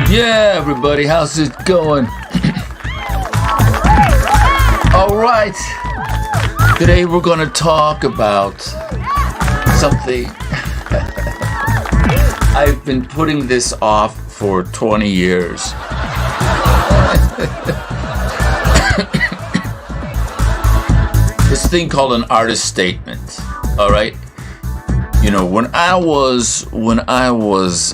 Yeah, everybody, how's it going? All right. Today we're going to talk about something. I've been putting this off for 20 years. This thing called an artist statement. All right. You know, when I was,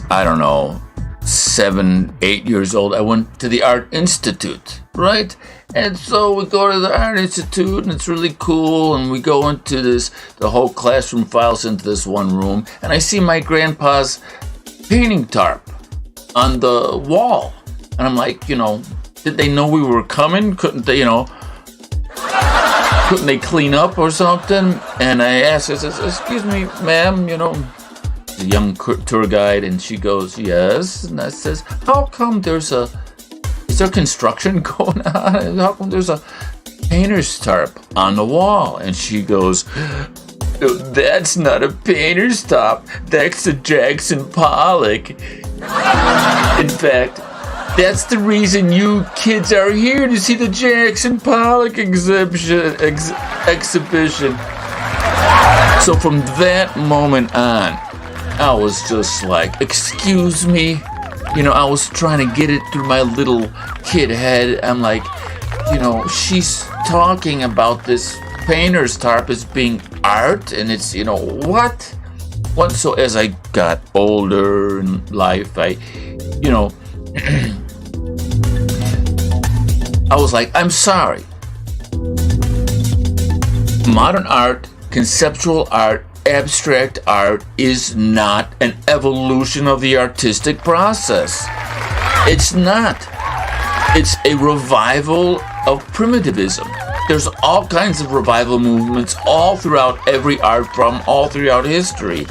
I don't know, 7, 8 years old, I went to the Art Institute, right? And so we go to the Art Institute, and it's really cool, and we go into the whole classroom files into this one room, and I see my grandpa's painting tarp on the wall. And I'm like, did they know we were coming? Couldn't they, couldn't they clean up or something? And I asked, I says, excuse me, ma'am, the young tour guide, and she goes, yes. And I says, how come is there construction going on? How come there's a painter's tarp on the wall? And she goes, that's not a painter's tarp, that's a Jackson Pollock. In fact, that's the reason you kids are here, to see the Jackson Pollock exhibition. So from that moment on, I was just like, excuse me. I was trying to get it through my little kid head. I'm like, she's talking about this painter's tarp as being art, and it's, what? So as I got older in life, I was like, I'm sorry. Modern art, conceptual art, abstract art is not an evolution of the artistic process. It's not. It's a revival of primitivism. There's all kinds of revival movements all throughout every art form, all throughout history.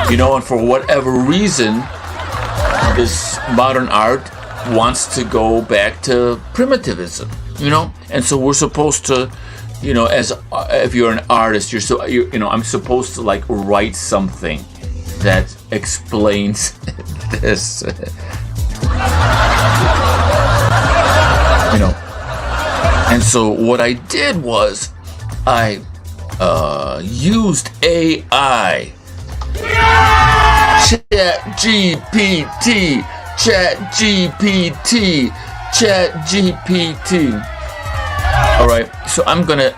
And for whatever reason, this modern art wants to go back to primitivism, and so we're supposed to, if you're an artist, I'm supposed to like write something that explains this, and so what I did was I used AI. Chat GPT. All right, so I'm gonna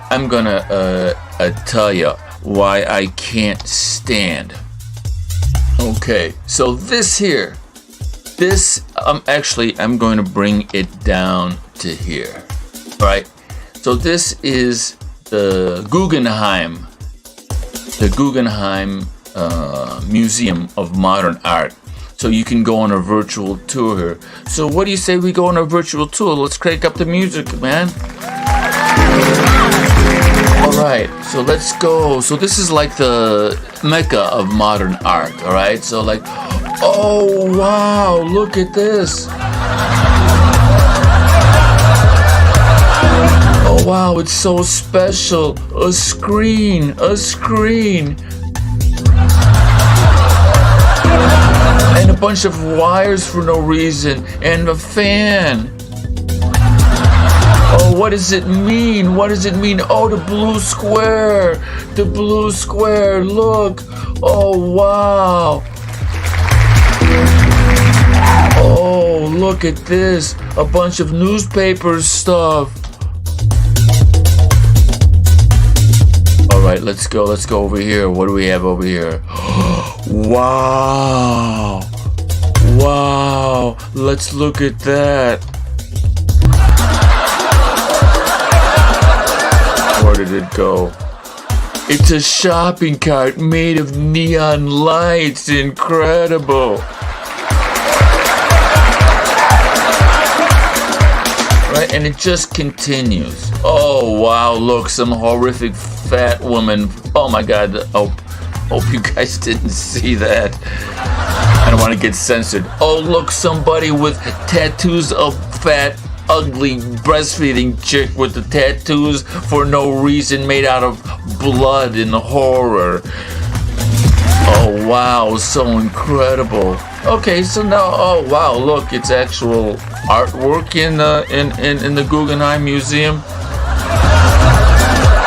tell you why I can't stand. Okay, so I'm going to bring it down to here. All right, so this is the Guggenheim Museum of Modern Art. So you can go on a virtual tour here. So what do you say we go on a virtual tour? Let's crank up the music, man. All right, so let's go. So this is like the mecca of modern art, all right? So like, oh, wow, look at this. Oh, wow, it's so special. A screen. And a bunch of wires for no reason, and a fan. Oh, what does it mean? Oh, the blue square, look. Oh, wow. Oh, look at this, a bunch of newspaper stuff. All right, let's go over here. What do we have over here? Wow, let's look at that. Where did it go? It's a shopping cart made of neon lights. Incredible. Right, and it just continues. Oh, wow, look, some horrific fat woman. Oh my God, hope you guys didn't see that. I don't want to get censored. Oh, look, somebody with tattoos of fat, ugly, breastfeeding chick with the tattoos for no reason, made out of blood and horror. Oh, wow, so incredible. Okay, so now, oh wow, look, it's actual artwork in the Guggenheim Museum.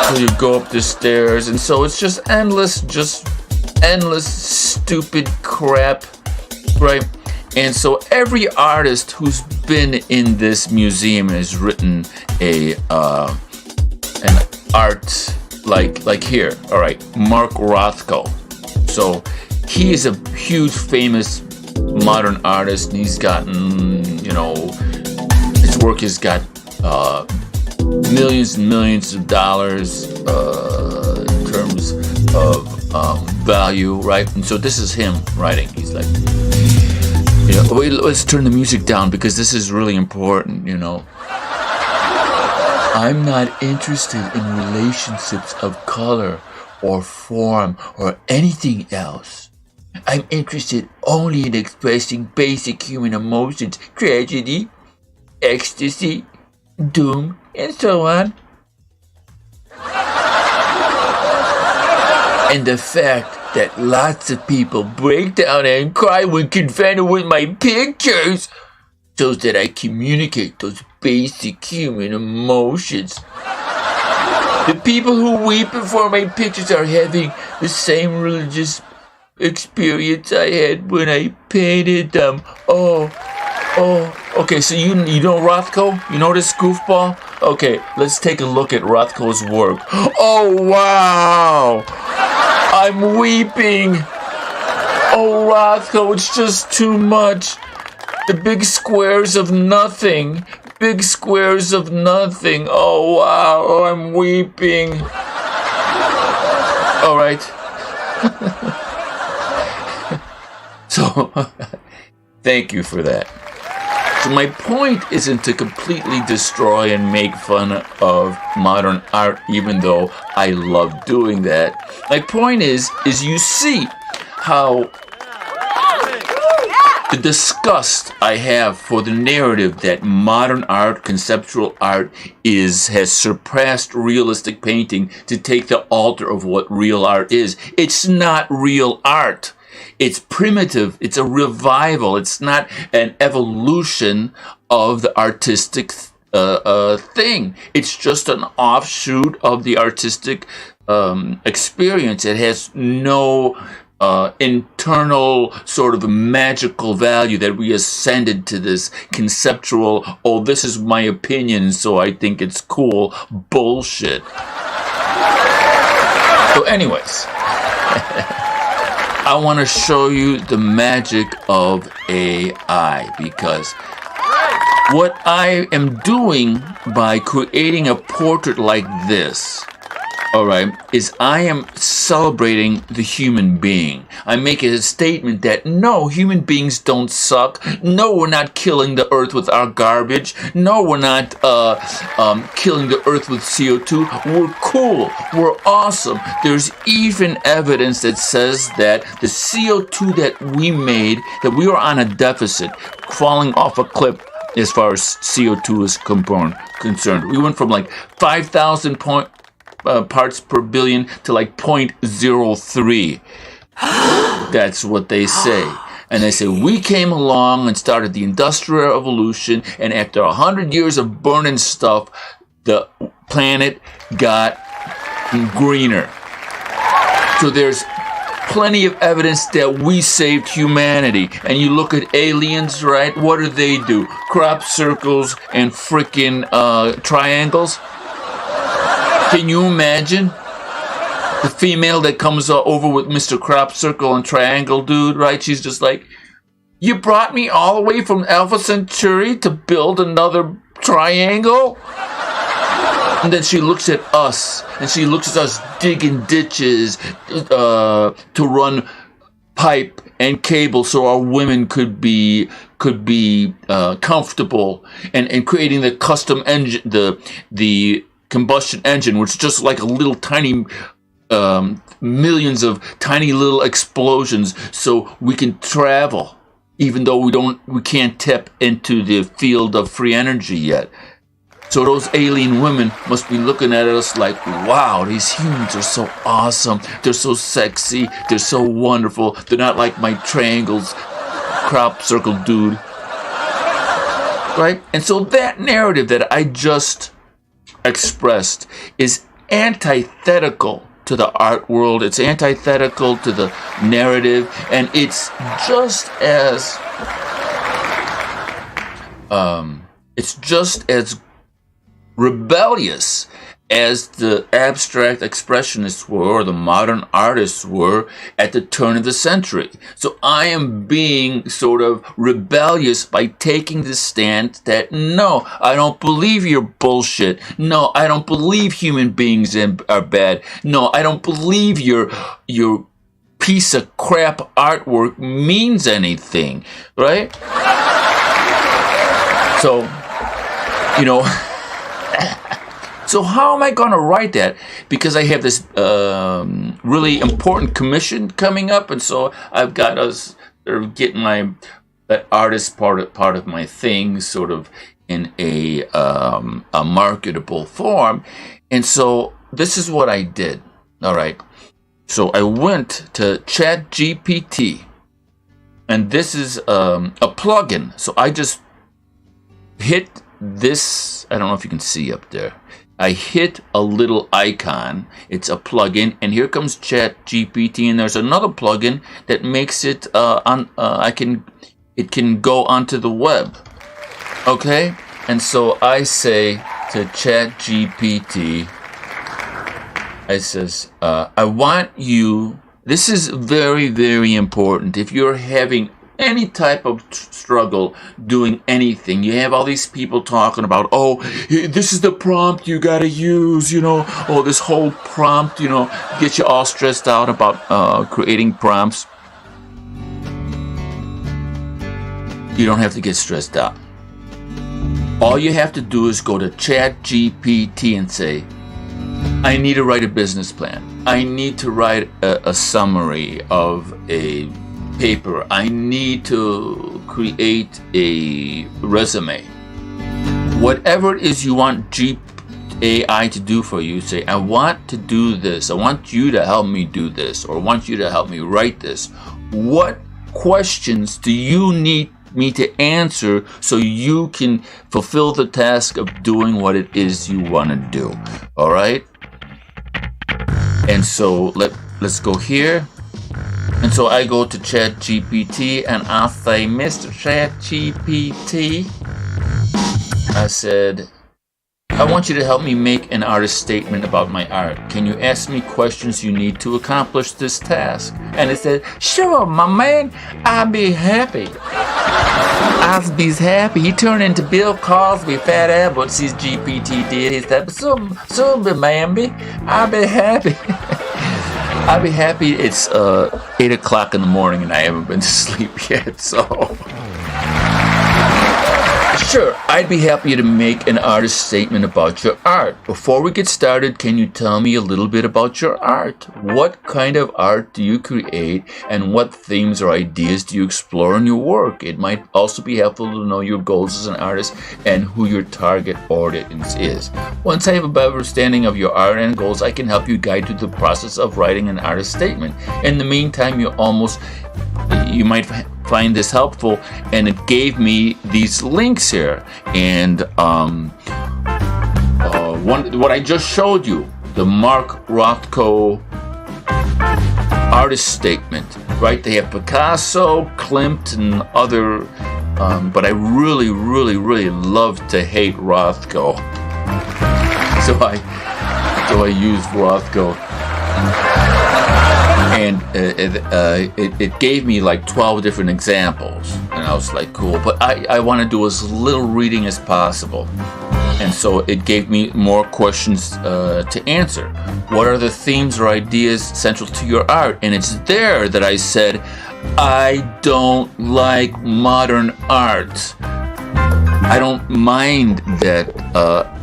So you go up the stairs, and so it's just endless stupid crap, right? And so every artist who's been in this museum has written an art like here. All right, Mark Rothko. So he is a huge, famous modern artist, and he's gotten, his work has got millions and millions of dollars in terms of value, right? And so this is him writing. He's like, wait, let's turn the music down because this is really important, I'm not interested in relationships of color or form or anything else. I'm interested only in expressing basic human emotions, tragedy, ecstasy, doom, and so on. And the fact that lots of people break down and cry when confronted with my pictures shows that I communicate those basic human emotions. The people who weep before my pictures are having the same religious experience I had when I painted them. Okay, so you know Rothko? You know this goofball? Okay, let's take a look at Rothko's work. Oh, wow! I'm weeping! Oh, Rothko, it's just too much. The big squares of nothing. Big squares of nothing. Oh, wow, oh, I'm weeping. All right. So, thank you for that. So my point isn't to completely destroy and make fun of modern art, even though I love doing that. My point is you see how the disgust I have for the narrative that modern art, conceptual art, has surpassed realistic painting to take the altar of what real art is. It's not real art. It's primitive. It's a revival. It's not an evolution of the artistic thing. It's just an offshoot of the artistic experience. It has no internal sort of magical value that we ascended to this conceptual, oh, this is my opinion, so I think it's cool bullshit. So anyways, I want to show you the magic of AI, because what I am doing by creating a portrait like this, all right, is I am celebrating the human being. I'm making a statement that no, human beings don't suck. No, we're not killing the earth with our garbage. No, we're not killing the earth with CO2. We're cool. We're awesome. There's even evidence that says that the CO2 that we made, that we were on a deficit, falling off a cliff as far as CO2 is concerned. We went from like 5,000 parts per billion to like 0.03. That's what they say. And they say we came along and started the Industrial Revolution, and after 100 years of burning stuff, the planet got greener. So there's plenty of evidence that we saved humanity. And you look at aliens, right? What do? Crop circles and frickin' triangles? Can you imagine the female that comes over with Mr. Crop Circle and Triangle dude, right? She's just like, you brought me all the way from Alpha Centauri to build another triangle? And then she looks at us, and she looks at us digging ditches to run pipe and cable so our women could be comfortable, and creating the custom engine, the combustion engine, which is just like a little tiny millions of tiny little explosions, so we can travel, even though we can't tap into the field of free energy yet. So those alien women must be looking at us like, wow, these humans are so awesome. They're so sexy. They're so wonderful. They're not like my triangles, crop circle dude. Right? And so that narrative that I just expressed is antithetical to the art world. It's antithetical to the narrative. And it's just as rebellious as the abstract expressionists were, or the modern artists were, at the turn of the century. So I am being sort of rebellious by taking the stand that, no, I don't believe your bullshit. No, I don't believe human beings are bad. No, I don't believe your piece of crap artwork means anything, right? So, so how am I going to write that? Because I have this really important commission coming up, and so I've got us getting my artist part of my thing sort of in a marketable form, and so this is what I did. All right, so I went to Chat GPT, and this is a plugin. So I just hit this. I don't know if you can see up there. I hit a little icon. It's a plugin, and here comes Chat GPT, and there's another plugin that makes it it can go onto the web. Okay? And so I say to Chat GPT, I says, I want you, this is very, very important. If you're having any type of struggle doing anything, you have all these people talking about, oh, this is the prompt you gotta use, oh, this whole prompt, get you all stressed out about creating prompts. You don't have to get stressed out. All you have to do is go to Chat GPT and say, I need to write a business plan. I need to write a summary of a paper. I need to create a resume. Whatever it is you want AI to do for you, say, I want to do this. I want you to help me do this, or I want you to help me write this. What questions do you need me to answer so you can fulfill the task of doing what it is you want to do? All right? And so let's go here. And so I go to Chat GPT and I say, Mr. Chat GPT, I said, I want you to help me make an artist statement about my art. Can you ask me questions you need to accomplish this task? And it said, sure, my man, I'll be happy. I'll be happy. He turned into Bill Cosby, Fat Albert, his GPT did. He said, so be mamby, I'll be happy. I'll be happy. It's 8 o'clock in the morning and I haven't been to sleep yet, so... Sure, I'd be happy to make an artist statement about your art. Before we get started, can you tell me a little bit about your art? What kind of art do you create, and what themes or ideas do you explore in your work? It might also be helpful to know your goals as an artist and who your target audience is. Once I have a better understanding of your art and goals, I can help you guide through the process of writing an artist statement. In the meantime, you might find this helpful, and it gave me these links here, and what I just showed you, the Mark Rothko artist statement, right? They have Picasso, Klimt, and other, but I really, really, really love to hate Rothko, so I use Rothko. And it gave me like 12 different examples. And I was like, cool. But I want to do as little reading as possible. And so it gave me more questions to answer. What are the themes or ideas central to your art? And it's there that I said, I don't like modern art. I don't mind that.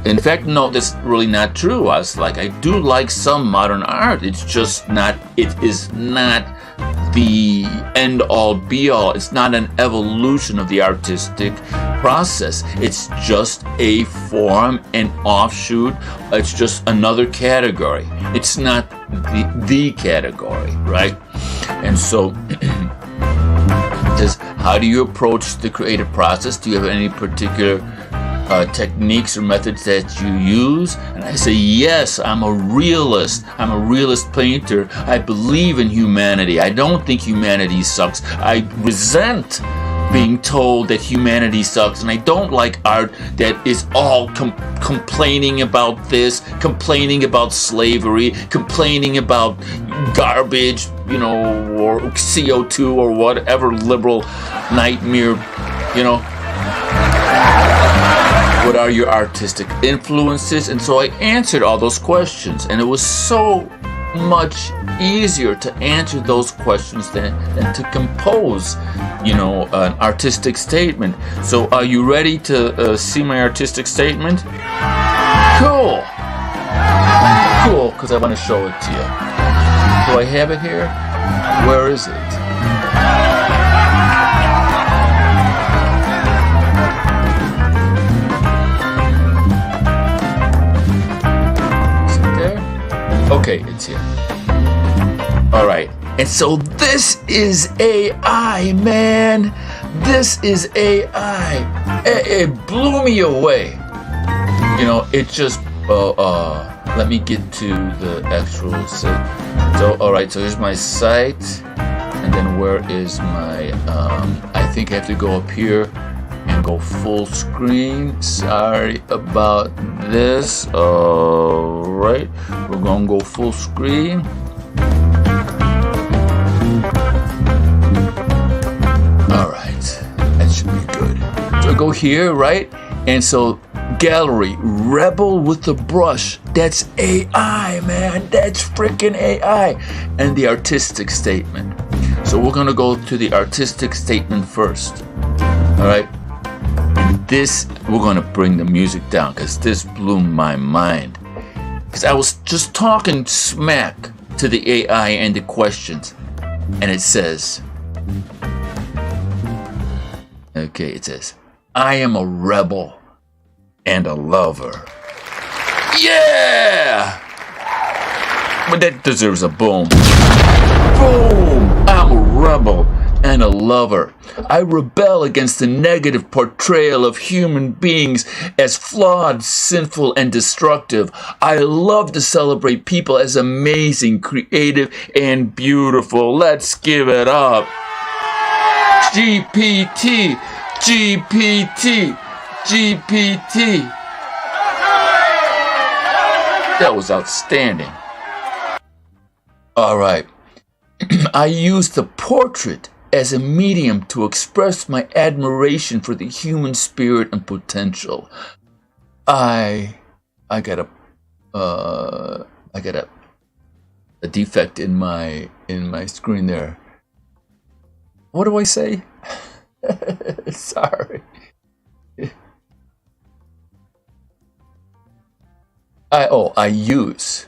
In fact, no, that's really not true. I was like, I do like some modern art. It's just not, it is not the end all be all. It's not an evolution of the artistic process. It's just a form, an offshoot. It's just another category. It's not the category, right? And so just how do you approach the creative process? Do you have any particular techniques or methods that you use? And I say, yes, I'm a realist. I'm a realist painter. I believe in humanity. I don't think humanity sucks. I resent being told that humanity sucks, and I don't like art that is all complaining about this, complaining about slavery, complaining about garbage, you know, or CO2 or whatever liberal nightmare, you know. What are your artistic influences? And so I answered all those questions, and it was so much easier to answer those questions than to compose, you know, an artistic statement. So are you ready to see my artistic statement? Cool, because I want to show it to you. Do I have it here? Where is it? Okay, it's here. All right. And so this is AI, man. This is AI. It blew me away. You know, it just, let me get to the actual site. So, all right, so here's my site. And then where is my, I think I have to go up here and go full screen. Sorry about this. All right, we're gonna go full screen. All right, that should be good. So I go here, right? And so gallery, rebel with the brush. That's AI, man. That's freaking AI. And the artistic statement. So we're gonna go to the artistic statement first. All right. This, we're going to bring the music down because this blew my mind. Because I was just talking smack to the AI and the questions. And it says, okay, it says, I am a rebel and a lover. Yeah! But that deserves a boom. Boom! I'm a rebel and a lover. I rebel against the negative portrayal of human beings as flawed, sinful, and destructive. I love to celebrate people as amazing, creative, and beautiful. Let's give it up. GPT, GPT, GPT. That was outstanding. All right. I used the portrait as a medium to express my admiration for the human spirit and potential. I got a defect in my screen there. What do I say? Sorry. I use.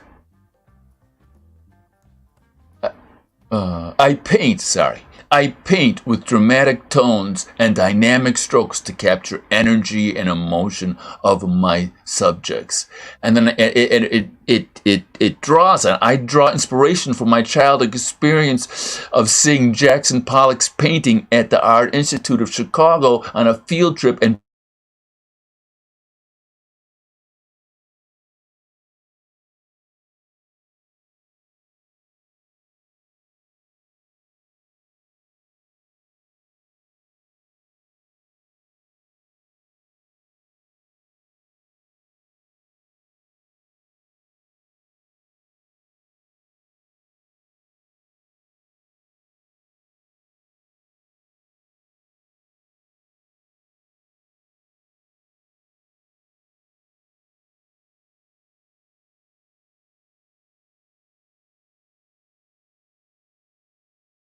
I paint, sorry. I paint with dramatic tones and dynamic strokes to capture energy and emotion of my subjects. And then it draws. I draw inspiration from my childhood experience of seeing Jackson Pollock's painting at the Art Institute of Chicago on a field trip and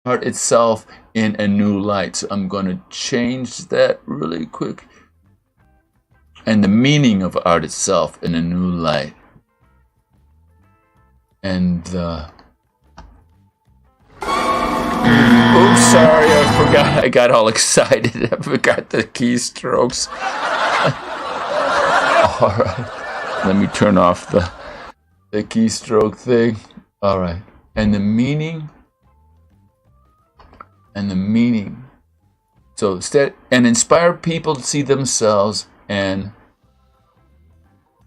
art itself in a new light. So I'm going to change that really quick. And the meaning of art itself in a new light. And Oops, sorry, I forgot. I got all excited. I forgot the keystrokes. All right, let me turn off the keystroke thing. All right, and the meaning. So inspire people to see themselves and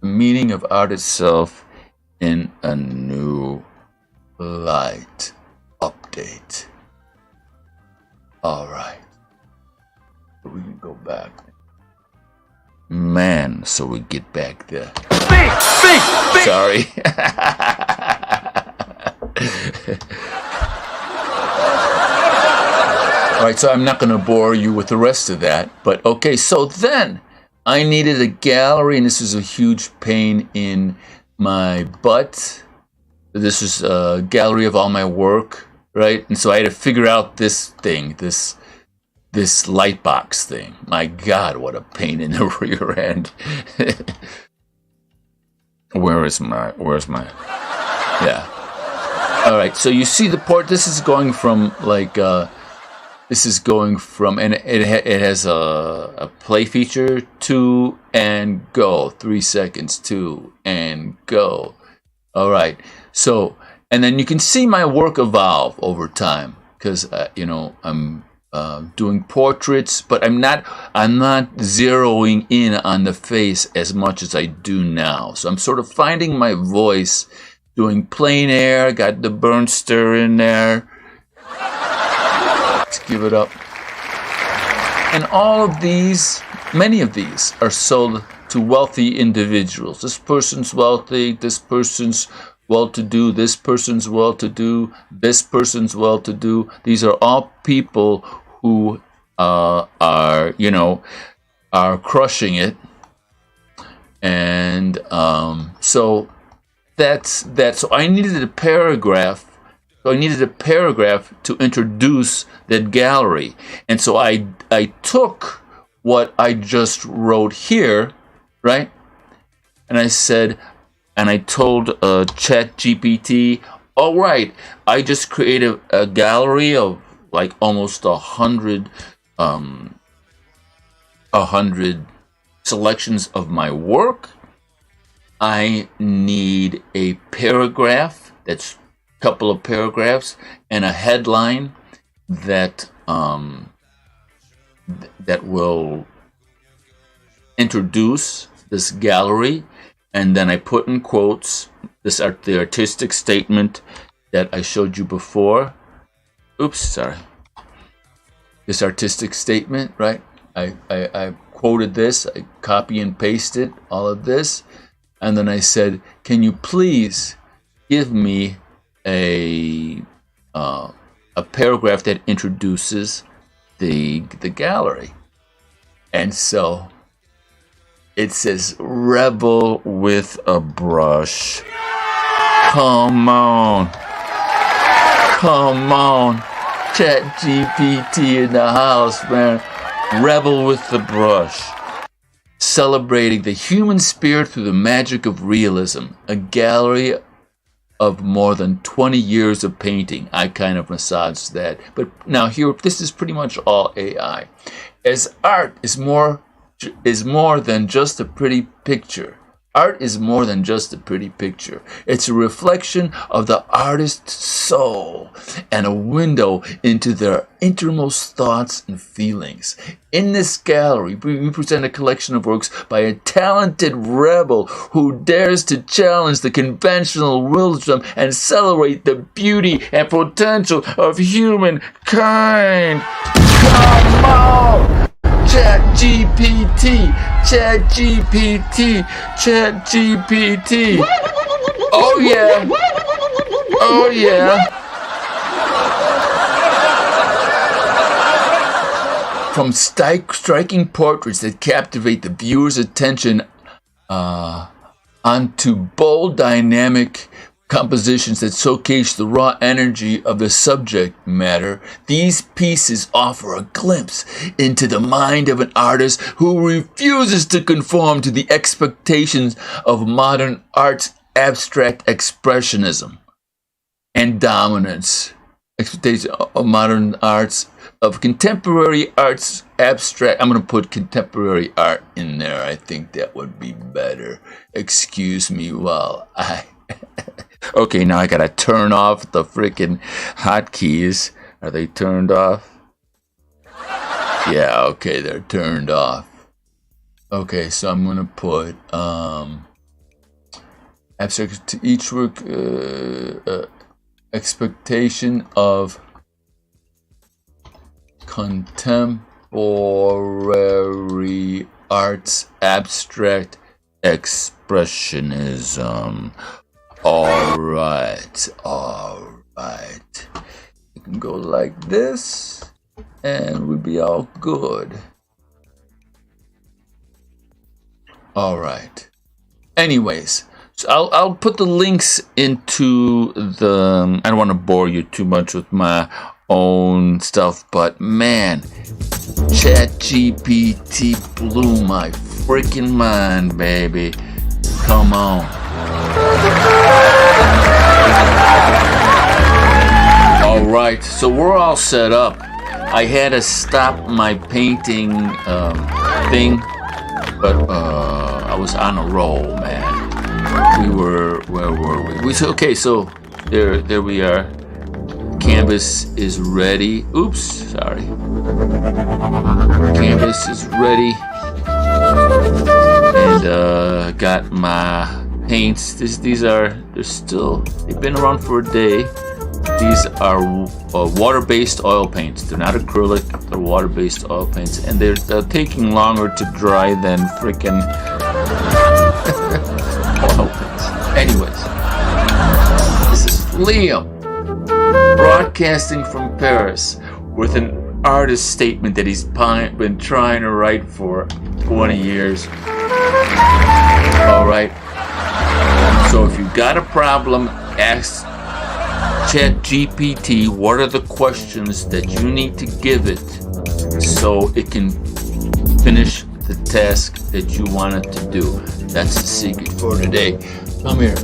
the meaning of art itself in a new light. Update. All right. We can go back. Man, so we get back there. Speak! Sorry. All right, so I'm not going to bore you with the rest of that. But okay, so then I needed a gallery, and this is a huge pain in my butt. This is a gallery of all my work, right? And so I had to figure out this thing, this light box thing. My God, what a pain in the rear end. Where's my, yeah. All right, so you see the port, this is going from like, and it has a play feature, 2 and go, 3 seconds, 2 and go. All right, so, and then you can see my work evolve over time because, I'm doing portraits, but I'm not zeroing in on the face as much as I do now. So I'm sort of finding my voice, doing plein air, got the Bernster in there. Let's give it up. And all of these, many of these are sold to wealthy individuals. This person's wealthy, this person's well-to-do, this person's well-to-do, this person's well-to-do. These are all people who are crushing it. And so that's so I needed a paragraph. So I needed a paragraph to introduce that gallery. And so I took what I just wrote here, right? And I said, and I told Chat GPT, all right, I just created a gallery of like almost 100 selections of my work. I need a paragraph that's couple of paragraphs and a headline that that will introduce this gallery, and then I put in quotes the artistic statement that I showed you before. Oops, sorry. This artistic statement, right? I quoted this, I copy and pasted all of this, and then I said, can you please give me a paragraph that introduces the gallery. And so it says, rebel with a brush. Come on. Chat GPT in the house, man. Rebel with the brush. Celebrating the human spirit through the magic of realism. A gallery of more than 20 years of painting. I kind of massaged that. But now here, this is pretty much all AI. As art is more than just a pretty picture. Art is more than just a pretty picture. It's a reflection of the artist's soul and a window into their innermost thoughts and feelings. In this gallery, we present a collection of works by a talented rebel who dares to challenge the conventional wisdom and celebrate the beauty and potential of humankind. Come on! Chat GPT, Chat GPT, Chat GPT. Oh yeah. Oh yeah. From striking portraits that captivate the viewer's attention onto bold, dynamic compositions that showcase the raw energy of the subject matter, these pieces offer a glimpse into the mind of an artist who refuses to conform to the expectations of modern art's abstract expressionism and dominance. expectation of modern arts, of contemporary arts, abstract. I'm going to put contemporary art in there. I think that would be better. Excuse me while I... Okay, now I got to turn off the freaking hotkeys. Are they turned off? Yeah, okay, they're turned off. Okay, so I'm going to put abstract to each work, expectation of contemporary arts, abstract expressionism. All right. You can go like this, and we'll be all good. All right. Anyways, so I'll put the links into the... I don't want to bore you too much with my own stuff, but man, Chat GPT blew my freaking mind, baby. Come on. All right, so we're all set up. I had to stop my painting thing, but I was on a roll, man. Where were we? Okay, so there we are. Canvas is ready. Oops, sorry. Canvas is ready. And got my paints. They've been around for a day. These are water-based oil paints. They're not acrylic, they're water-based oil paints. And they're taking longer to dry than freaking oil paints. Anyways, this is Liam, broadcasting from Paris with an artist statement that he's been trying to write for 20 years. All right. So if you got a problem, ask Chat GPT what are the questions that you need to give it so it can finish the task that you want it to do. That's the secret for today. Come here.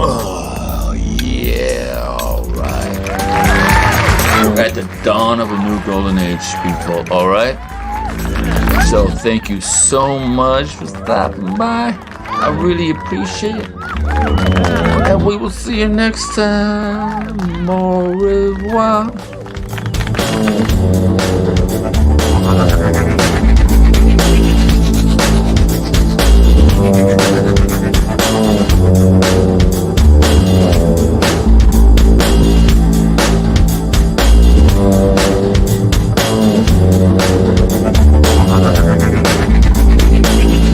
Oh, yeah, all right. We're at the dawn of a new golden age, people, all right? So thank you so much for stopping by. I really appreciate it. And we will see you next time. Au revoir.